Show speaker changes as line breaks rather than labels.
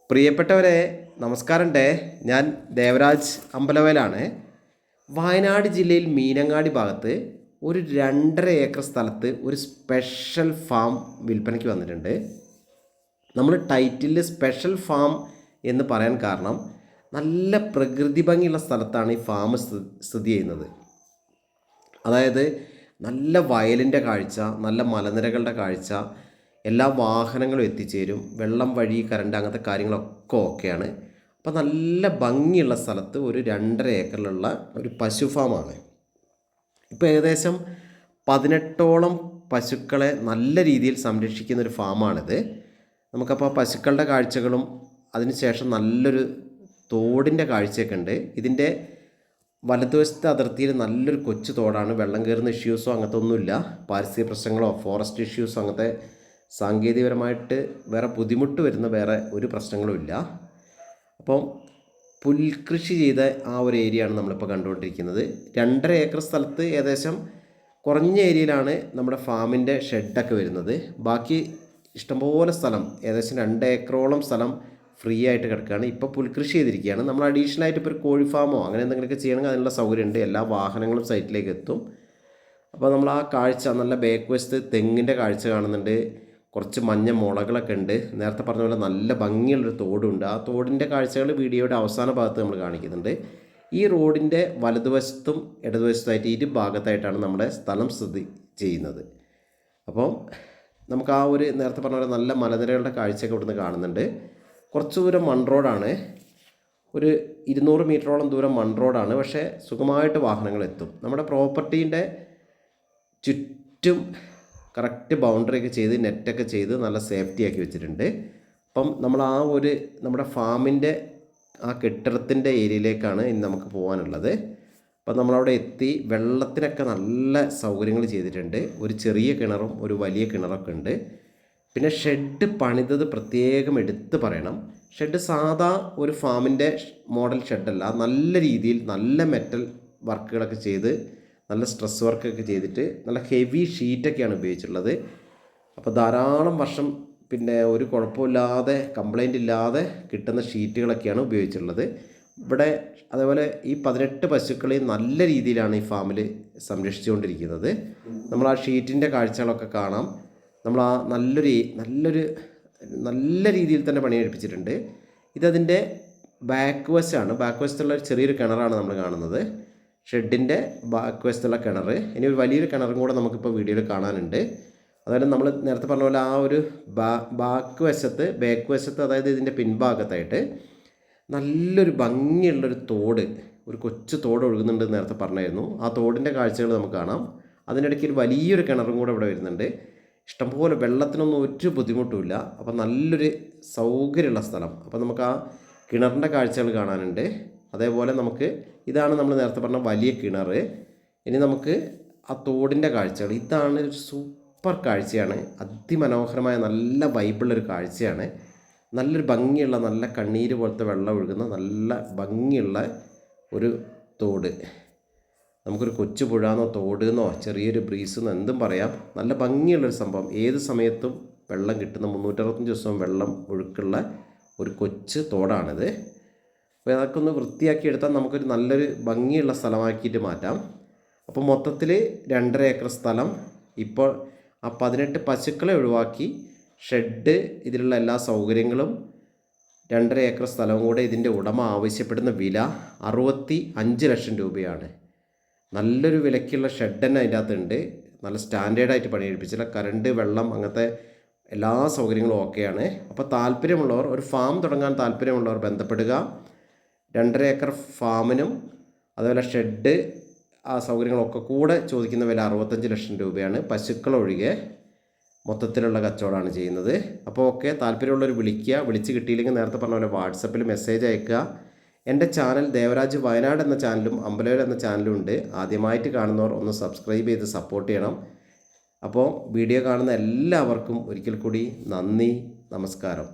പ്രിയപ്പെട്ടവരെ നമസ്കാരമുണ്ട്. ഞാൻ ദേവരാജ് അമ്പലവയലാണ്. വയനാട് ജില്ലയിൽ മീനങ്ങാടി ഭാഗത്ത് ഒരു 2.5 ഏക്കർ സ്ഥലത്ത് ഒരു സ്പെഷ്യൽ ഫാം വിൽപ്പനയ്ക്ക് വന്നിട്ടുണ്ട്. നമ്മൾ ടൈറ്റിലിൽ സ്പെഷ്യൽ ഫാം എന്ന് പറയാൻ കാരണം നല്ല പ്രകൃതി ഭംഗിയുള്ള സ്ഥലത്താണ് ഈ ഫാം സ്ഥിതി ചെയ്യുന്നത്. അതായത് നല്ല വയലിൻ്റെ കാഴ്ച, നല്ല മലനിരകളുടെ കാഴ്ച, എല്ലാ വാഹനങ്ങളും എത്തിച്ചേരും, വെള്ളം വഴി കറണ്ട് അങ്ങനത്തെ കാര്യങ്ങളൊക്കെ ഓക്കെയാണ്. അപ്പോൾ നല്ല ഭംഗിയുള്ള സ്ഥലത്ത് ഒരു 2.5 ഏക്കറിലുള്ള ഒരു പശു ഫാമാണ്. ഇപ്പോൾ ഏകദേശം 18ഓളം പശുക്കളെ നല്ല രീതിയിൽ സംരക്ഷിക്കുന്ന ഒരു ഫാമാണിത്. നമുക്കപ്പോൾ പശുക്കളുടെ കാഴ്ചകളും അതിനുശേഷം നല്ലൊരു തോടിൻ്റെ കാഴ്ചയൊക്കെ ഉണ്ട്. ഇതിൻ്റെ വലതുവശത്തെ അതിർത്തിയിൽ നല്ലൊരു കൊച്ചു തോടാണ്. വെള്ളം കയറുന്ന ഇഷ്യൂസോ അങ്ങനത്തെ ഒന്നുമില്ല. പാരിസ്ഥിതിക പ്രശ്നങ്ങളോ ഫോറസ്റ്റ് ഇഷ്യൂസോ അങ്ങനത്തെ സാങ്കേതികപരമായിട്ട് വേറെ ബുദ്ധിമുട്ട് വരുന്ന വേറെ ഒരു പ്രശ്നങ്ങളും ഇല്ല. അപ്പം പുൽകൃഷി ചെയ്ത ആ ഒരു ഏരിയയാണ് നമ്മളിപ്പോൾ കണ്ടുകൊണ്ടിരിക്കുന്നത്. 2.5 ഏക്കർ സ്ഥലത്ത് ഏകദേശം കുറഞ്ഞ ഏരിയയിലാണ് നമ്മുടെ ഫാമിൻ്റെ ഷെഡൊക്കെ വരുന്നത്. ബാക്കി ഇഷ്ടംപോലെ സ്ഥലം, ഏകദേശം 2 ഏക്കറോളം സ്ഥലം ഫ്രീ ആയിട്ട് കിടക്കുകയാണ്. ഇപ്പോൾ പുൽകൃഷി ചെയ്തിരിക്കുകയാണ്. നമ്മൾ അഡീഷണലായിട്ട് ഇപ്പോൾ ഒരു കോഴി ഫാമോ അങ്ങനെ എന്തെങ്കിലുമൊക്കെ ചെയ്യണമെങ്കിൽ അതിനുള്ള സൗകര്യമുണ്ട്. എല്ലാ വാഹനങ്ങളും സൈറ്റിലേക്ക് എത്തും. അപ്പോൾ നമ്മൾ ആ കാഴ്ച, നല്ല ബാക്ക് വശത്ത് തെങ്ങിൻ്റെ കാഴ്ച കാണുന്നുണ്ട്. കുറച്ച് മഞ്ഞ മുളകളൊക്കെ ഉണ്ട്. നേരത്തെ പറഞ്ഞ പോലെ നല്ല ഭംഗിയുള്ളൊരു തോടുണ്ട്. ആ തോടിൻ്റെ കാഴ്ചകൾ വീഡിയോയുടെ അവസാന ഭാഗത്ത് നമ്മൾ കാണിക്കുന്നുണ്ട്. ഈ റോഡിൻ്റെ വലതുവശത്തും ഇടതുവശത്തായിട്ട് ഇരു ഭാഗത്തായിട്ടാണ് നമ്മുടെ സ്ഥലം സ്ഥിതി ചെയ്യുന്നത്. അപ്പോൾ നമുക്ക് ആ ഒരു നേരത്തെ പറഞ്ഞ പോലെ നല്ല മലനിരകളുടെ കാഴ്ചയൊക്കെ ഇവിടുന്ന് കാണുന്നുണ്ട്. കുറച്ച് ദൂരം മൺ റോഡാണ്, ഒരു 200 മീറ്ററോളം ദൂരം മൺ റോഡാണ്. പക്ഷേ സുഖമായിട്ട് വാഹനങ്ങൾ എത്തും. നമ്മുടെ പ്രോപ്പർട്ടീൻ്റെ ചുറ്റും കറക്റ്റ് ബൗണ്ടറിയൊക്കെ ചെയ്ത് നെറ്റൊക്കെ ചെയ്ത് നല്ല സേഫ്റ്റി ആക്കി വെച്ചിട്ടുണ്ട്. അപ്പം നമ്മൾ ആ ഒരു നമ്മുടെ ഫാമിൻ്റെ ആ കെട്ടിടത്തിൻ്റെ ഏരിയയിലേക്കാണ് ഇനി നമുക്ക് പോകാനുള്ളത്. അപ്പം നമ്മളവിടെ എത്തി. വെള്ളത്തിനൊക്കെ നല്ല സൗകര്യങ്ങൾ ചെയ്തിട്ടുണ്ട്. ഒരു ചെറിയ കിണറും ഒരു വലിയ കിണറൊക്കെ ഉണ്ട്. പിന്നെ ഷെഡ് പണിതത് പ്രത്യേകം എടുത്ത് പറയണം. ഷെഡ് സാധാ ഒരു ഫാമിൻ്റെ മോഡൽ ഷെഡല്ല. നല്ല രീതിയിൽ നല്ല മെറ്റൽ വർക്കുകളൊക്കെ ചെയ്ത് നല്ല സ്ട്രെസ് വർക്കൊക്കെ ചെയ്തിട്ട് നല്ല ഹെവി ഷീറ്റൊക്കെയാണ് ഉപയോഗിച്ചിട്ടുള്ളത്. അപ്പോൾ ധാരാളം വർഷം പിന്നെ ഒരു കുഴപ്പമില്ലാതെ കംപ്ലൈൻ്റ് ഇല്ലാതെ കിട്ടുന്ന ഷീറ്റുകളൊക്കെയാണ് ഉപയോഗിച്ചിട്ടുള്ളത്. ഇവിടെ അതേപോലെ ഈ 18 പശുക്കളെയും നല്ല രീതിയിലാണ് ഈ ഫാമിൽ സംരക്ഷിച്ചുകൊണ്ടിരിക്കുന്നത്. നമ്മൾ ആ ഷീറ്റിൻ്റെ കാഴ്ചകളൊക്കെ കാണാം. നമ്മൾ ആ നല്ല രീതിയിൽ തന്നെ പണിയെടുപ്പിച്ചിട്ടുണ്ട്. ഇതതിൻ്റെ ബാക്ക് വശമാണ്. ബാക്ക് വശത്തുള്ള ഒരു ചെറിയൊരു കിണറാണ് നമ്മൾ കാണുന്നത്. ഷെഡിൻ്റെ ബാക്ക് വശത്തുള്ള കിണർ. ഇനി ഒരു വലിയൊരു കിണറും കൂടെ നമുക്കിപ്പോൾ വീഡിയോയിൽ കാണാനുണ്ട്. അതായത് നമ്മൾ നേരത്തെ പറഞ്ഞ പോലെ ആ ഒരു ബാക്ക് വശത്ത് അതായത് ഇതിൻ്റെ പിൻഭാഗത്തായിട്ട് നല്ലൊരു ഭംഗിയുള്ളൊരു തോട്, ഒരു കൊച്ചു തോട് ഒഴുകുന്നുണ്ട് നേരത്തെ പറഞ്ഞായിരുന്നു. ആ തോടിൻ്റെ കാഴ്ചകൾ നമുക്ക് കാണാം. അതിനിടയ്ക്ക് ഒരു വലിയൊരു കിണറും കൂടെ ഇവിടെ വരുന്നുണ്ട്. ഇഷ്ടംപോലെ വെള്ളത്തിനൊന്നും ഒരു ബുദ്ധിമുട്ടുമില്ല. അപ്പോൾ നല്ലൊരു സൗകര്യമുള്ള സ്ഥലം. അപ്പോൾ നമുക്ക് ആ കിണറിൻ്റെ കാഴ്ചകൾ കാണാനുണ്ട്. അതേപോലെ നമുക്ക് ഇതാണ് നമ്മൾ നേരത്തെ പറഞ്ഞ വലിയ കിണർ. ഇനി നമുക്ക് ആ തോടിൻ്റെ കാഴ്ചകൾ. ഇതാണ് ഒരു സൂപ്പർ കാഴ്ചയാണ്. അതിമനോഹരമായ നല്ല വൈബുള്ളൊരു കാഴ്ചയാണ്. നല്ലൊരു ഭംഗിയുള്ള, നല്ല കണ്ണീര് പോലത്തെ വെള്ളം ഒഴുകുന്ന നല്ല ഭംഗിയുള്ള ഒരു തോട്. നമുക്കൊരു കൊച്ചു പുഴയെന്നോ തോടെന്നോ ചെറിയൊരു ബ്രീസെന്നോ എന്തും പറയാം. നല്ല ഭംഗിയുള്ളൊരു സംഭവം. ഏത് സമയത്തും വെള്ളം കിട്ടുന്ന 365 ദിവസവും വെള്ളം ഒഴുക്കുള്ള ഒരു കൊച്ചു തോടാണിത്. അപ്പോൾ അതൊക്കെ ഒന്ന് വൃത്തിയാക്കി എടുത്താൽ നമുക്കൊരു നല്ലൊരു ഭംഗിയുള്ള സ്ഥലമാക്കിയിട്ട് മാറ്റാം. അപ്പോൾ മൊത്തത്തിൽ 2.5 ഏക്കർ സ്ഥലം. ഇപ്പോൾ ആ 18 പശുക്കളെ ഒഴിവാക്കി ഷെഡ്, ഇതിലുള്ള എല്ലാ സൗകര്യങ്ങളും, 2.5 ഏക്കർ സ്ഥലവും കൂടെ ഇതിൻ്റെ ഉടമ ആവശ്യപ്പെടുന്ന വില 65 ലക്ഷം രൂപയാണ്. നല്ലൊരു വിലയ്ക്കുള്ള ഷെഡ് തന്നെ അതിൻ്റെ അകത്തുണ്ട്. നല്ല സ്റ്റാൻഡേർഡായിട്ട് പണിയെടുപ്പിച്ചില്ല. കറണ്ട്, വെള്ളം, അങ്ങനത്തെ എല്ലാ സൗകര്യങ്ങളും ഓക്കെയാണ്. അപ്പോൾ താല്പര്യമുള്ളവർ, ഒരു ഫാം തുടങ്ങാൻ താല്പര്യമുള്ളവർ ബന്ധപ്പെടുക. 2.5 ഏക്കർ ഫാമിനും അതുപോലെ ഷെഡ്, ആ സൗകര്യങ്ങളൊക്കെ കൂടെ ചോദിക്കുന്ന വില 65 ലക്ഷം രൂപയാണ്. പശുക്കളൊഴികെ മൊത്തത്തിലുള്ള കച്ചവടമാണ് ചെയ്യുന്നത്. അപ്പോൾ ഓക്കെ, താല്പര്യമുള്ളവർ വിളിക്കുക. വിളിച്ച് കിട്ടിയില്ലെങ്കിൽ നേരത്തെ പറഞ്ഞ പോലെ വാട്സപ്പിൽ മെസ്സേജ് അയക്കുക. എൻ്റെ ചാനൽ ദേവരാജ് വയനാട് എന്ന ചാനലും അമ്പലവയൽ എന്ന ചാനലും ഉണ്ട്. ആദ്യമായിട്ട് കാണുന്നവർ ഒന്ന് സബ്സ്ക്രൈബ് ചെയ്ത് സപ്പോർട്ട് ചെയ്യണം. അപ്പോൾ വീഡിയോ കാണുന്ന എല്ലാവർക്കും ഒരിക്കൽ കൂടി നന്ദി, നമസ്കാരം.